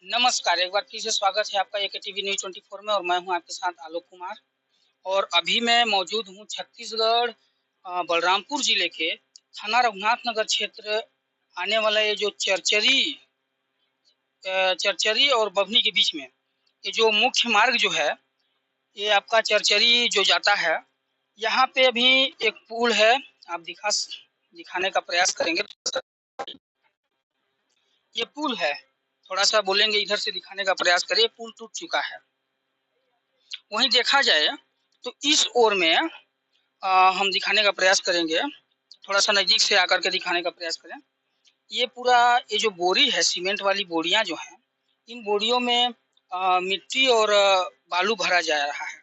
नमस्कार, एक बार फिर से स्वागत है आपका एके टीवी न्यूज़ 24 में और मैं हूं आपके साथ आलोक कुमार। और अभी मैं मौजूद हूं छत्तीसगढ़ बलरामपुर जिले के थाना रघुनाथ नगर क्षेत्र आने वाला ये जो चरचरी और बभनी के बीच में ये जो मुख्य मार्ग जो है, ये आपका चरचरी जो जाता है, यहाँ पे अभी एक पुल है। आप दिखाने का प्रयास करेंगे। ये पुल है, थोड़ा-सा बोलेंगे इधर से दिखाने का प्रयास करिए। पुल टूट चुका है। वहीं देखा जाए तो इस ओर में हम दिखाने का प्रयास करेंगे, थोड़ा-सा नज़दीक से आकर के दिखाने का प्रयास करें। ये पूरा ये जो बोरी है, सीमेंट वाली बोरियाँ जो हैं, इन बोरियों में मिट्टी और बालू भरा जा रहा है।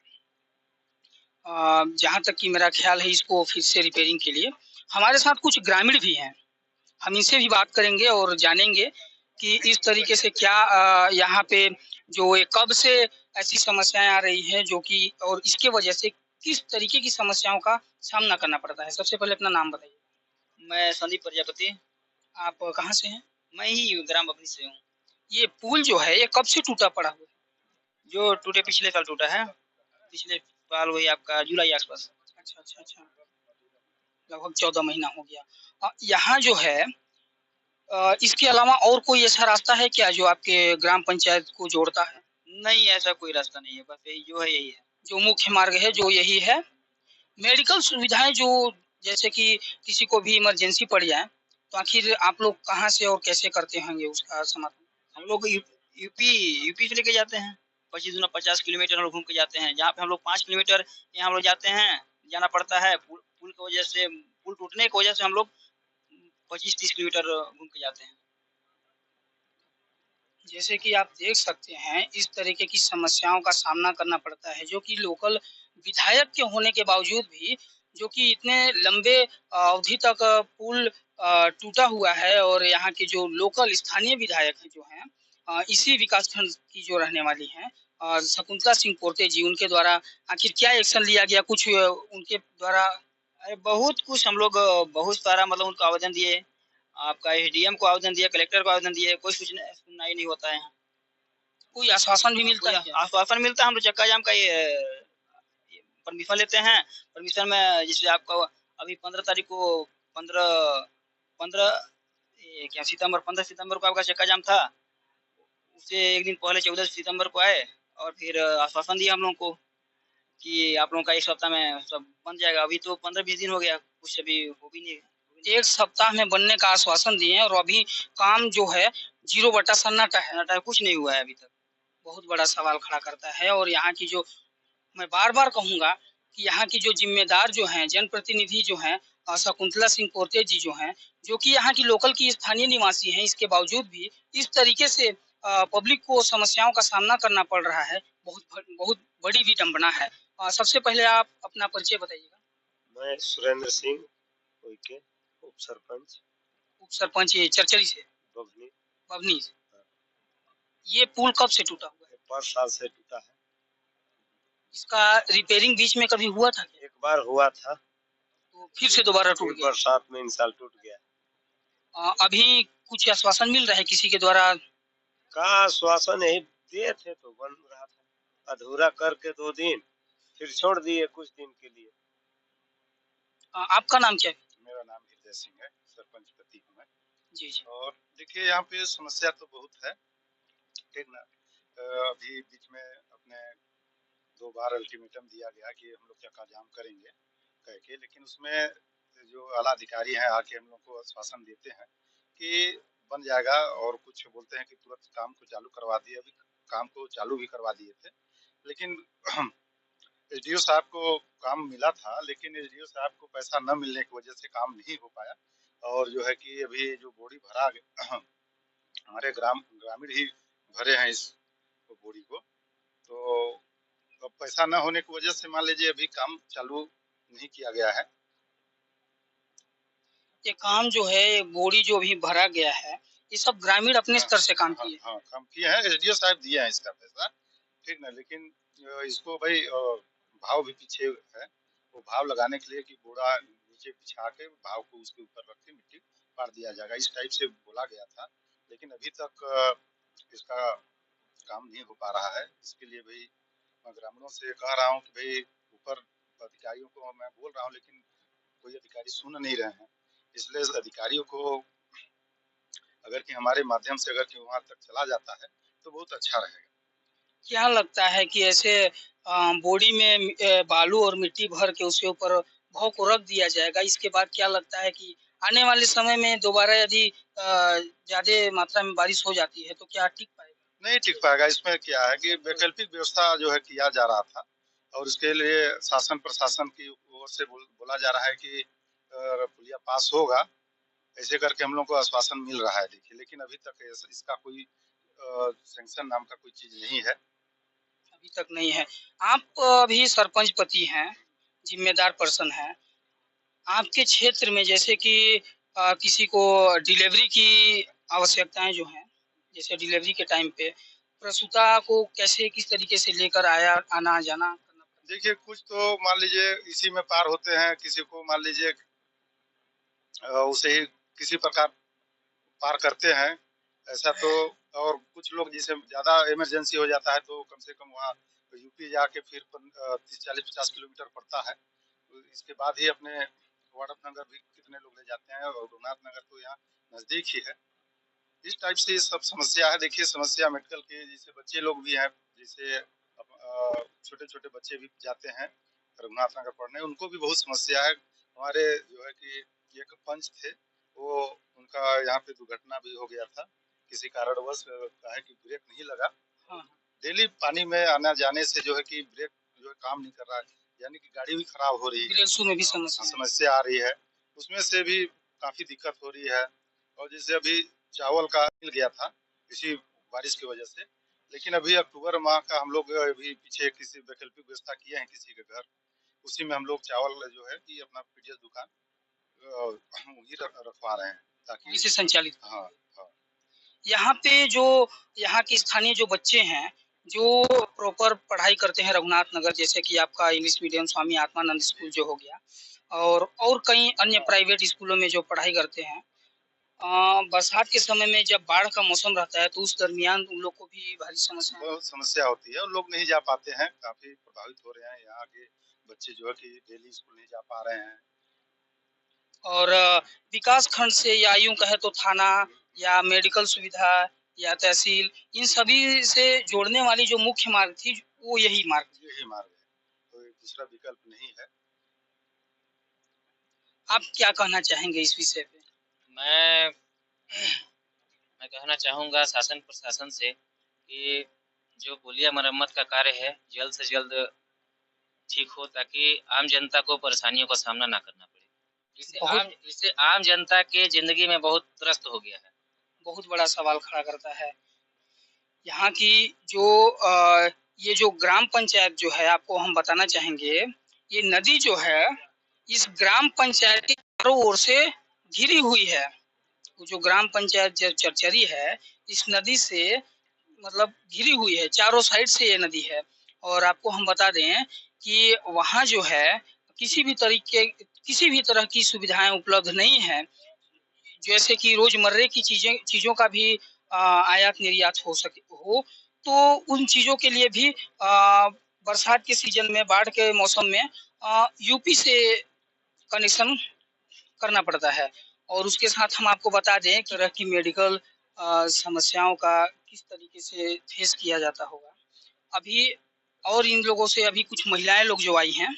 जहाँ तक कि मेरा ख़्याल है इसको फिर से रिपेयरिंग के लिए। हमारे साथ कुछ ग्रामीण भी हैं, हम इनसे भी बात करेंगे और जानेंगे कि इस तरीके से क्या यहाँ पे जो ये कब से ऐसी समस्याएँ आ रही हैं जो कि और इसके वजह से किस तरीके की समस्याओं का सामना करना पड़ता है? सबसे पहले अपना नाम बताइए। मैं संदीप प्रजापति। आप कहाँ से हैं? मैं ही ग्राम बभनी से हूँ। ये पुल जो है ये कब से टूटा पड़ा हुआ है? जो टूटे पिछले साल टूटा है, पिछले साल वही आपका जुलाई आसपास। अच्छा। लगभग 14 महीना हो गया। यहाँ जो है इसके अलावा और कोई ऐसा रास्ता है क्या जो आपके ग्राम पंचायत को जोड़ता है? नहीं, ऐसा कोई रास्ता नहीं है, बस यही जो है यही है। जो मुख्य मार्ग है जो यही है। मेडिकल सुविधाएँ जो जैसे कि किसी को भी इमरजेंसी पड़ जाए, तो आखिर आप लोग कहाँ से और कैसे करते होंगे उसका समाधान? हम लोग यूपी से लेके जाते हैं। 25 दूना 50 किलोमीटर हम लोग घूम के जाते हैं। जहाँ पे हम लोग 5 किलोमीटर यहाँ हम लोग जाते हैं, जाना पड़ता है। पुल की वजह से, पुल टूटने की वजह से हम लोग 25-30 किलोमीटर घूम के जाते हैं। जैसे कि आप देख सकते हैं, इस तरीके की समस्याओं का सामना करना पड़ता है, जो कि लोकल विधायक के होने के बावजूद भी, जो कि इतने लंबे अवधि तक पुल टूटा हुआ है और यहाँ के जो लोकल स्थानीय विधायक हैं जो हैं इसी विकासखंड की जो रहने वाली हैं शकुंतला सिंह पोर्ते जी, उनके द्वारा आखिर क्या एक्शन लिया गया? कुछ उनके द्वारा अरे बहुत कुछ हम लोग बहुत सारा मतलब उनको आवेदन दिए। आपका एसडीएम को आवेदन दिया, कलेक्टर को आवेदन दिए, कोई सुनवाई नहीं होता है यहाँ। कोई आश्वासन भी मिलता कोई है क्या? आश्वासन मिलता है, हम लोग चक्का जाम का ये परमिशन लेते हैं। परमिशन में जैसे आपका अभी 15 तारीख को 15 15 क्या सितंबर 15 सितंबर को आपका चक्का जाम था। उससे एक दिन पहले 14 सितंबर को आए और फिर आश्वासन दिया हम लोगों को कि आप लोगों का एक सप्ताह में सब बन जाएगा। अभी तो 15-20 दिन हो गया, कुछ अभी हो भी नहीं। एक सप्ताह में बनने का आश्वासन दिए हैं और अभी काम जो है 0 बटा सन्नाटा है। कुछ नहीं हुआ है अभी तक। बहुत बड़ा सवाल खड़ा करता है और यहाँ की जो मैं बार-बार कहूँगा कि यहाँ की जो ज़िम्मेदार जो हैं, जनप्रतिनिधि जो हैं शकुंतला सिंह पोर्ते जी जो हैं, जो कि यहाँ की लोकल की स्थानीय निवासी हैं, इसके बावजूद भी इस तरीके से पब्लिक को समस्याओं का सामना करना पड़ रहा है, बहुत बड़ी विडंबना है। सबसे पहले आप अपना परिचय बताइएगा। मैं सुरेंद्र सिंह उइके, उप सरपंच उप सरपंच ये चरचरी से, बभनी। बभनी से। ये पुल कब से टूटा हुआ है? 5 साल से टूटा है। इसका रिपेयरिंग बीच में कभी हुआ था क्या? एक बार हुआ था, तो फिर से दोबारा टूट गया? बरसात में इन साल टूट गया। अभी कुछ आश्वासन मिल रहा है किसी के द्वारा? का आश्वासन यही दिए थे तो बन रहा था, अधूरा करके 2 दिन फिर छोड़ दिए कुछ दिन के लिए। आपका नाम क्या है? मेरा नाम हृदय सिंह है, सरपंच पति हूँ मैं। जी। और देखिए यहाँ पे समस्या तो बहुत है, ठीक ना। अभी बीच में अपने 2 बार अल्टीमेटम दिया गया कि हम लोग चक्का जाम करेंगे कह के, लेकिन उसमें जो आला अधिकारी हैं आके हम लोग को आश्वासन देते हैं कि बन जाएगा और कुछ बोलते हैं कि तुरंत काम को चालू करवा दिए। अभी काम को चालू भी करवा दिए थे, लेकिन एसडीओ साहब को काम मिला था, लेकिन एसडीओ साहब को पैसा न मिलने की वजह से काम नहीं हो पाया। और जो है कि अभी जो बोरी भरा हमारे ग्रामीण ही भरे हैं इस बोरी को, तो पैसा न होने की वजह से मान लीजिए अभी काम चालू नहीं किया गया है। ये काम जो है बोरी जो भी भरा गया है, ये सब ग्रामीण अपने स्तर से काम किए? हाँ, काम किए हैं, एसडीओ साहब दिए हैं इसका पैसा, ठीक ना। लेकिन इसको भाई भाव भी पीछे है, वो भाव लगाने के लिए कि बोरा नीचे बिछा के भाव को उसके ऊपर रख के मिट्टी पार दिया जाएगा, इस टाइप से बोला गया था। लेकिन अभी तक इसका नहीं हो पा रहा है। इसके लिए भाई मैं ग्रामीणों से कह रहा हूँ कि भाई ऊपर अधिकारियों को मैं बोल रहा हूँ, लेकिन कोई अधिकारी सुन नहीं रहे हैं। इसलिए इस अधिकारियों को अगर कि हमारे माध्यम से अगर कि वहाँ तक चला जाता है तो बहुत अच्छा रहेगा। क्या लगता है कि ऐसे बोरी में बालू और मिट्टी भर के उसके ऊपर भाव को रख दिया जाएगा, इसके बाद क्या लगता है कि आने वाले समय में दोबारा यदि ज्यादा मात्रा में बारिश हो जाती है तो क्या टिक पाएगा? नहीं टिक पाएगा। इसमें क्या है कि वैकल्पिक व्यवस्था जो है किया जा रहा था, और उसके लिए शासन प्रशासन की ओर से बोला जा रहा है कि पुलिया पास होगा, ऐसे करके हम लोग को आश्वासन मिल रहा है। देखिए, लेकिन अभी तक इसका कोई सैंक्शन नाम का कोई चीज नहीं है। अभी तक नहीं है। आप भी सरपंच पति हैं, जिम्मेदार पर्सन हैं। आपके क्षेत्र में जैसे कि किसी को डिलीवरी की आवश्यकताएं जो हैं, जैसे डिलीवरी के टाइम पे प्रसूता को कैसे किस तरीके से लेकर आना जाना करना पड़ता देखिए, कुछ तो मान लीजिए इसी में पार होते हैं, किसी को मान लीजिए उसे ही किसी प्रकार पार करते हैं, ऐसा तो। और कुछ लोग जिसे ज्यादा इमरजेंसी हो जाता है तो कम से कम वहाँ यूपी जाके फिर 30-40-50 किलोमीटर पड़ता है, तो इसके बाद ही अपने वाड़फ नगर भी कितने लोग ले जाते हैं, और रघुनाथ नगर तो यहाँ नजदीक ही है। इस टाइप से सब समस्या है। देखिए, समस्या मेडिकल के, जैसे बच्चे लोग भी हैं, जैसे छोटे छोटे बच्चे भी जाते हैं रघुनाथ नगर पढ़ने, उनको भी बहुत समस्या है। हमारे जो है कि एक पंच थे, वो उनका यहाँ पे दुर्घटना भी हो गया था किसी कारणवश, है कि ब्रेक नहीं लगा। है? हाँ, डेली पानी में आना जाने से जो है कि ब्रेक जो है काम नहीं कर रहा है, यानी कि गाड़ी भी खराब हो रही है, ब्रेक शू में भी समस्या है। समस्या आ रही है, उसमें से भी काफी दिक्कत हो रही है। और जैसे अभी चावल का मिल गया था इसी बारिश की वजह से, लेकिन अभी अक्टूबर माह का हम लोग अभी पीछे किसी वैकल्पिक व्यवस्था किए हैं किसी के घर, उसी में हम लोग चावल जो है कि अपना पीडीएस दुकान वही रखवा रहे हैं, ताकि वहीं से संचालित। हाँ हाँ यहाँ पे जो यहाँ के स्थानीय जो बच्चे हैं, जो प्रॉपर पढ़ाई करते हैं रघुनाथ नगर, जैसे कि आपका English medium Swami Atmanand school जो हो गया, और कई अन्य प्राइवेट स्कूलों में जो पढ़ाई करते हैं, बरसात के समय में जब बाढ़ का मौसम रहता है तो उस दरमियान उन लोग को भी भारी समस्या बहुत समस्या होती है, और लोग नहीं जा पाते हैं, काफी प्रभावित हो रहे हैं। यहाँ के बच्चे जो है कि डेली स्कूल नहीं जा पा रहे हैं। और विकास खंड से या यूं कहे तो थाना या मेडिकल सुविधा या तहसील, इन सभी से जोड़ने वाली जो मुख्य मार्ग थी वो यही मार्ग थी। यही मार्ग है, कोई दूसरा विकल्प नहीं है। आप क्या कहना चाहेंगे इस विषय पे? मैं मैं कहना चाहूँगा शासन प्रशासन से कि जो पुलिया मरम्मत का कार्य है जल्द से जल्द ठीक हो, ताकि आम जनता को परेशानियों का सामना ना करना पड़े। इससे आम जनता के जिंदगी में बहुत त्रस्त हो गया है। बहुत बड़ा सवाल खड़ा करता है। यहाँ की जो ये जो ग्राम पंचायत जो है, आपको हम बताना चाहेंगे, ये नदी जो है इस ग्राम पंचायत के चारों ओर से घिरी हुई है। जो ग्राम पंचायत जो चरचरी है, इस नदी से मतलब घिरी हुई है, चारों साइड से ये नदी है। और आपको हम बता दें कि वहाँ जो है किसी भी तरह की सुविधाएं उपलब्ध नहीं है, जैसे कि रोजमर्रे की चीजों का भी आयात निर्यात हो, तो उन चीजों के लिए भी बरसात के सीजन में, बाढ़ के मौसम में यूपी से कनेक्शन करना पड़ता है। और उसके साथ हम आपको बता दें कि तरह की मेडिकल समस्याओं का किस तरीके से फेस किया जाता होगा अभी। और इन लोगों से अभी कुछ महिलाएं लोग जो आई हैं,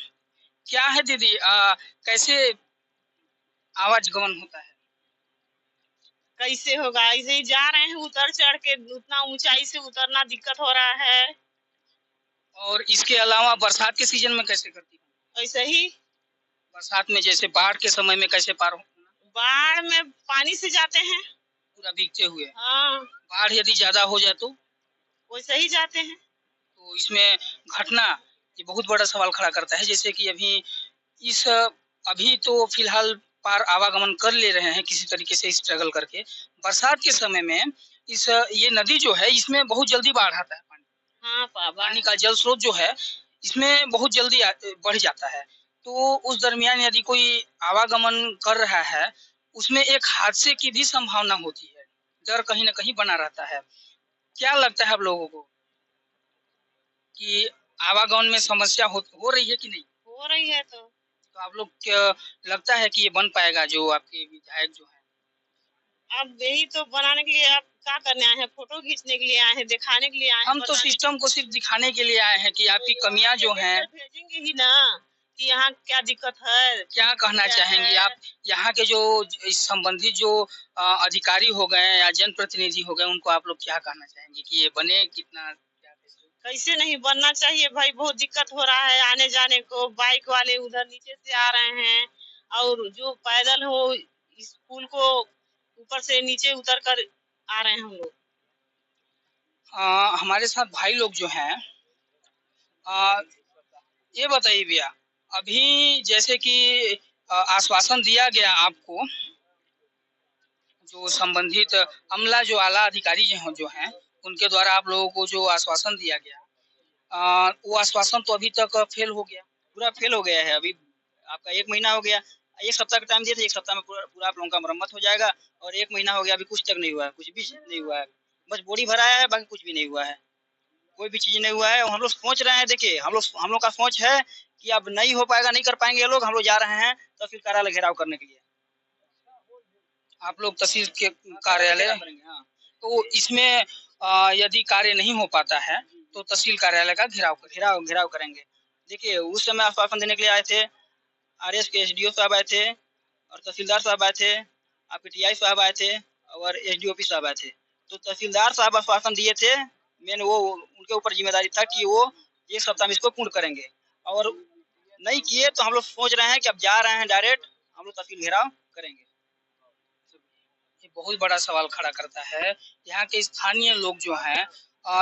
क्या है दीदी, कैसे आवागमन होता है? कैसे होगा? ऐसे ही जा रहे हैं, उतर चढ़ के उतना ऊंचाई से उतरना दिक्कत हो रहा है। और इसके अलावा बरसात के सीजन में कैसे करती हैं? ऐसे ही बरसात में जैसे बाढ़ के समय में कैसे पार होना? बाढ़ में पानी से जाते हैं पूरा भीगते हुए। हाँ, बाढ़ यदि ज्यादा हो जाए तो वैसे ही जाते हैं। इसमें घटना ये बहुत बड़ा सवाल खड़ा करता है। जैसे कि अभी तो फिलहाल पार आवागमन कर ले रहे हैं किसी तरीके से स्ट्रगल करके। बरसात के समय में ये नदी जो है इसमें बहुत जल्दी बाढ़ आता है। हाँ, पानी का जल स्रोत जो है इसमें बहुत जल्दी बढ़ जाता है। तो उस दरमियान यदि कोई आवागमन कर रहा है, उसमें एक हादसे की भी संभावना होती है, डर कहीं ना कहीं बना रहता है। क्या लगता है आप लोगों को? कि आवागमन में समस्या हो रही है कि नहीं? हो रही है तो आप लोग लगता है कि ये बन पाएगा जो आपके विधायक जो हैं? अब यही तो बनाने के लिए आप क्या करने आए हैं? फोटो खींचने के लिए आए हैं, दिखाने के लिए आए हैं? हम तो सिस्टम को सिर्फ दिखाने के लिए आए हैं कि आपकी कमियां जो हैं। भेजेंगे ही ना कि यहाँ क्या दिक्कत है, क्या कहना चाहेंगी आप यहाँ के जो इस संबंधित जो अधिकारी हो गए या जनप्रतिनिधि हो गए, उनको आप लोग क्या कहना चाहेंगे कि ये बने कितना कैसे नहीं बनना चाहिए भाई? बहुत दिक्कत हो रहा है आने जाने को। बाइक वाले उधर नीचे से आ रहे हैं और जो पैदल हो इस पुल को ऊपर से नीचे उतर कर आ रहे हैं हम लोग। हमारे साथ भाई लोग जो हैं, ये बताइए भैया, अभी जैसे कि आश्वासन दिया गया आपको, जो संबंधित अमला जो आला अधिकारी जो हैं उनके द्वारा आप लोगों को जो आश्वासन दिया गया, वो आश्वासन तो अभी तक फेल हो गया, पूरा फेल हो गया है। अभी आपका 1 महीना हो गया, 1 सप्ताह का टाइम दिए थे, 1 सप्ताह में पूरा आप लोगों का मरम्मत हो जाएगा और 1 महीना हो गया, अभी कुछ तक नहीं हुआ है, कुछ भी नहीं हुआ है। बस बोरी भराया है, बाकी कुछ भी नहीं हुआ है, कोई भी चीज़ नहीं हुआ है। और हम लोग सोच रहे हैं, देखिए हम लोग का सोच है कि अब नहीं हो पाएगा, नहीं कर पाएंगे ये लोग, हम लोग जा रहे हैं तहसील कार्यालय घेराव करने के लिए। आप लोग तहसील के कार्यालय? हाँ। तो इसमें यदि कार्य नहीं हो पाता है तो तहसील कार्यालय का घेराव करेंगे। देखिए उस समय आश्वासन देने के लिए आए थे, आरएस के एसडीओ साहब आए थे और तहसीलदार साहब आए थे, आपके टीआई साहब आए थे और एसडीओपी साहब आए थे। तो तहसीलदार साहब आश्वासन दिए थे, मेन वो उनके ऊपर जिम्मेदारी था कि वो 1 सप्ताह में इसको पूर्ण करेंगे और नहीं किए तो हम लोग सोच रहे हैं कि अब जा रहे हैं डायरेक्ट हम लोग तहसील घेराव करेंगे। ये बहुत बड़ा सवाल खड़ा करता है। यहाँ के स्थानीय लोग जो हैं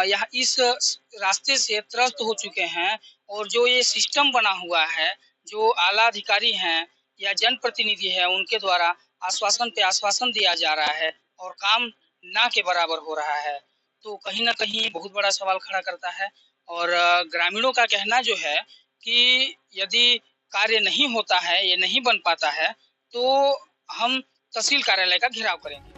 यहाँ इस रास्ते से त्रस्त हो चुके हैं और जो ये सिस्टम बना हुआ है, जो आला अधिकारी हैं या जनप्रतिनिधि है, उनके द्वारा आश्वासन पे आश्वासन दिया जा रहा है और काम ना के बराबर हो रहा है, तो कहीं ना कहीं बहुत बड़ा सवाल खड़ा करता है। और ग्रामीणों का कहना जो है कि यदि कार्य नहीं होता है, ये नहीं बन पाता है, तो हम तहसील कार्यालय का घेराव करेंगे।